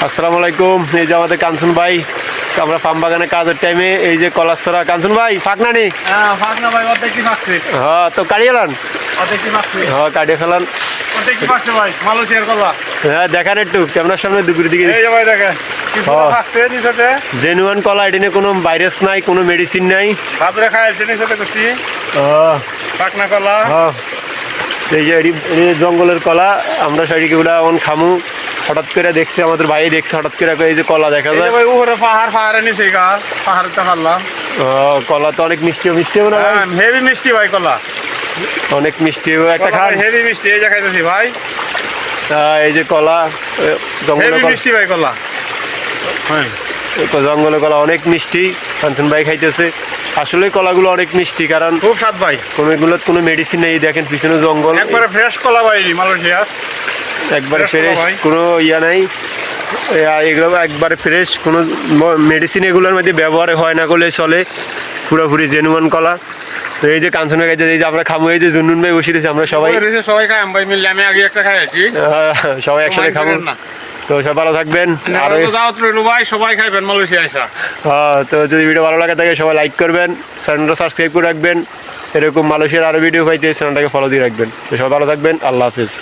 আসসালামু আলাইকুম। এই যে আমাদের কাঞ্চন ভাই, আমরা ফার্ম বাগানে কাজের টাইমে এই যে কলাছড়া। কাঞ্চন ভাই ফাঁকনা নি? ফাঁকনা ভাই অর্ধেক কি ফাঁকছে? হ্যাঁ, তো কাটিয়ে এলান। অর্ধেক কি ফাঁকছে? হ্যাঁ, কাটিয়ে ফেলান। অর্ধেক কি ফাঁকছে ভাই? মালয়েশিয়ার কলা। হ্যাঁ, দেখান একটু ক্যামেরার সামনে দুপুরের দিকে। এই যে ভাই দেখেন কি পুরো ফাঁকছে নিচেতে। জেনুয়ান কলা, এটিনে কোনো ভাইরাস নাই, কোনো মেডিসিন নাই। ভাবরে খাইছে নিচেতে করছি ফাঁকনা কলা। হ্যাঁ, এই যে এটি জঙ্গলের কলা। আমরা সেগুলা এখন খামু। হঠাৎ করে দেখছি, আমাদের ভাই দেখছে হঠাৎ করে এই যে কলা দেখা যায়। ভাই উপরে পাহাড়ের নিচে গাছ, পাহাড়টা পারলাম। কলা তো অনেক মিষ্টি মিষ্টি না ভাই? হেভি মিষ্টি ভাই কলা, অনেক মিষ্টি। একটা খান। হেভি মিষ্টি, এই যে খাইতেছি ভাই। এই যে কলা, জঙ্গলের হেভি কলা, মিষ্টি ভাই কলা। হ্যাঁ, জঙ্গলের কলা অনেক মিষ্টি। কাঞ্চন ভাই খাইতেছে। আসলে কলাগুলো অনেক মিষ্টি, কারণ খুব স্বাদ ভাই। কোনোগুলো কোনো মেডিসিন নেই। দেখেন পিছনে জঙ্গল, একবারে ফ্রেশ কলা ভাই মালয়েশিয়া, একবারে fresh কলা ফ্রেশ, ভাই। কোনো ইয়া নাই। এগুলো একবারে ফ্রেশ, কোনো মেডিসিন এগুলোর মধ্যে ব্যবহার হয় না করলে চলে। পুরোপুরি জেনুয়ান কলা। তো এই যে কাঞ্চন ভাই খাইতেছে, এই যে আমরা খামু, এই যে জুনুন ভাই বসে রয়েছে, আমরা সবাই সবাই খাই ভাই মিললে। আমি আগে একটা খাইছি, সবাই একসাথে খাবো। তো সবাই ভালো থাকবেন। আর দাওয়াত রইল ভাই, সবাই খাইবেন মালয়েশিয়া আসা। তো যদি ভিডিও ভালো লাগে থাকে সবাই লাইক করবেন, চ্যানেলটা সাবস্ক্রাইব করে রাখবেন। এরকম মালয়েশিয়ার আরও ভিডিও পাইতে চ্যানেলটাকে ফলো দিয়ে রাখবেন। তো সবাই ভালো থাকবেন। আল্লাহ হাফিজ।